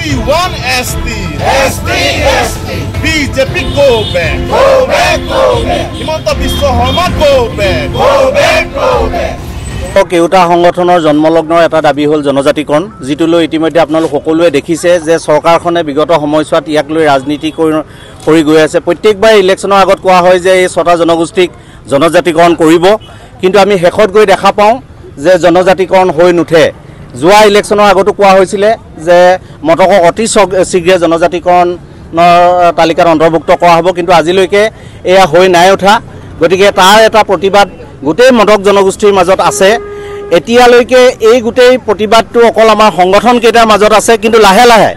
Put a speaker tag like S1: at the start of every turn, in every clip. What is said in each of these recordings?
S1: We want ST.
S2: ST.
S1: BJP go back.
S2: Go back.
S1: Himant Biswa Sarma go back.
S2: Go back.
S3: কেউটা সংগঠনৰ জন্মলগ্নৰ এটা দাবী হ'ল জনজাতিকৰণ, যিটো লৈ ইতিমধ্যে আপোনালোক সকলোৱে দেখিছে যে চৰকাৰখনে বিগত সময়ছোৱাত ইয়াক লৈ ৰাজনীতি কৰি গৈ আছে। প্ৰত্যেকবাৰ ইলেকশ্যনৰ আগত কোৱা হয় যে এই 6টা জনগোষ্ঠীক জনজাতিকৰণ কৰিব, কিন্তু আমি শেষত গৈ দেখা পাওঁ যে জনজাতিকৰণ হৈ নুঠে। যোৱা ইলেকশ্যনৰ আগতো কোৱা হৈছিলে যে মটকক অতি শীঘ্ৰে জনজাতিকৰণৰ তালিকাত অন্তৰ্ভুক্ত কৰা হ'ব, কিন্তু আজিলৈকে এয়া হৈ নাই উঠা। গতিকে তাৰ এটা প্ৰতিবাদ গোটেই মটক জনগোষ্ঠীৰ মাজত আছে। এতিয়ালৈকে এই গোটেই প্ৰতিবাদটো অকল আমাৰ সংগঠন কেইটাৰ মাজত আছে, কিন্তু লাহে লাহে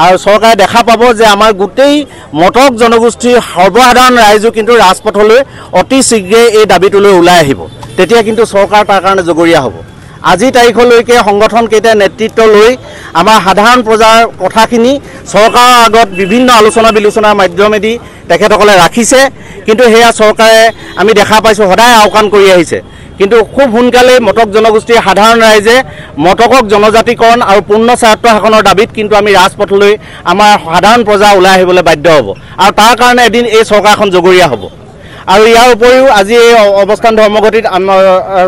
S3: আৰু চৰকাৰে দেখা পাব যে আমাৰ গোটেই মটক জনগোষ্ঠীৰ সৰ্বসাধাৰণ ৰাইজো কিন্তু ৰাজপথলৈ অতি শীঘ্ৰে এই দাবীটোলৈ ওলাই আহিব। তেতিয়া কিন্তু চৰকাৰ তাৰ কাৰণে জগৰীয়া হ'ব। আজি তাৰিখলৈকে সংগঠন কেইটাই নেতৃত্ব লৈ আমাৰ সাধাৰণ প্ৰজাৰ কথাখিনি চৰকাৰৰ আগত বিভিন্ন আলোচনা বিলোচনাৰ মাধ্যমেদি তেখেতসকলে ৰাখিছে, কিন্তু সেয়া চৰকাৰে আমি দেখা পাইছোঁ সদায় আওকাণ কৰি আহিছে। কিন্তু খুব সোনকালে মটক জনগোষ্ঠীৰ সাধাৰণ ৰাইজে মটকক জনজাতিকৰণ আৰু পূৰ্ণ স্বায়ত্ব শাসনৰ দাবীত কিন্তু আমি ৰাজপথলৈ আমাৰ সাধাৰণ প্ৰজা ওলাই আহিবলৈ বাধ্য হ'ব, আৰু তাৰ কাৰণে এদিন এই চৰকাৰখন জগৰীয়া হ'ব। আৰু ইয়াৰ উপৰিও আজি এই অৱস্থান ধৰ্মঘটিত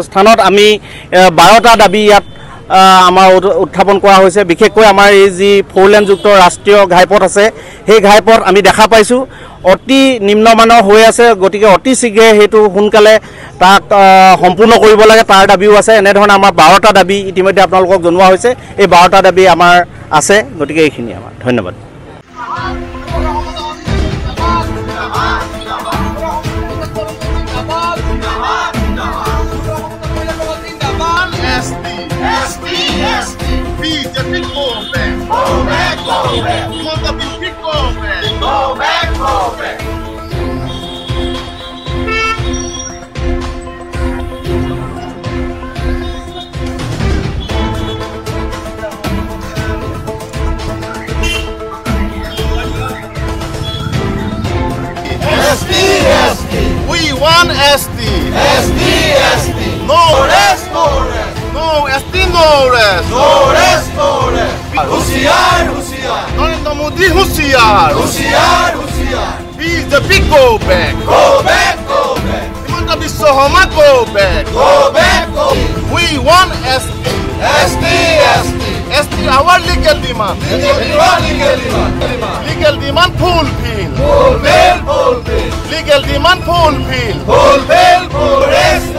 S3: স্থানত আমি 12টা দাবী ইয়াত আমাৰ উত্থাপন কৰা হৈছে। বিশেষকৈ আমাৰ এই যি 4 লেনযুক্ত ৰাষ্ট্ৰীয় ঘাইপথ আছে, সেই ঘাইপথ আমি দেখা পাইছোঁ অতি নিম্নমানৰ হৈ আছে। গতিকে অতি শীঘ্ৰে সেইটো সোনকালে তাক সম্পূৰ্ণ কৰিব লাগে, তাৰ দাবীও আছে। এনেধৰণে আমাৰ 12টা দাবী ইতিমধ্যে আপোনালোকক জনোৱা হৈছে। এই 12টা দাবী আমাৰ আছে। গতিকে এইখিনি আমাৰ ধন্যবাদ।
S1: BJP go back. Himant Biswa go back.
S2: Go back. ST.
S1: We want ST.
S2: ST.
S1: No
S2: rest.
S1: No ST, no rest.
S2: No rest. Hushiyar.
S1: Narendra Modi Hushiyar. BJP go back.
S2: Go back.
S1: Himant Biswa Sarma go back.
S2: Go back.
S1: We want ST.
S2: ST.
S1: ST our legal demand. Legal demand fulfill. Legal demand fulfill.
S2: Rest.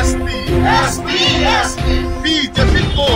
S1: ST. BJP go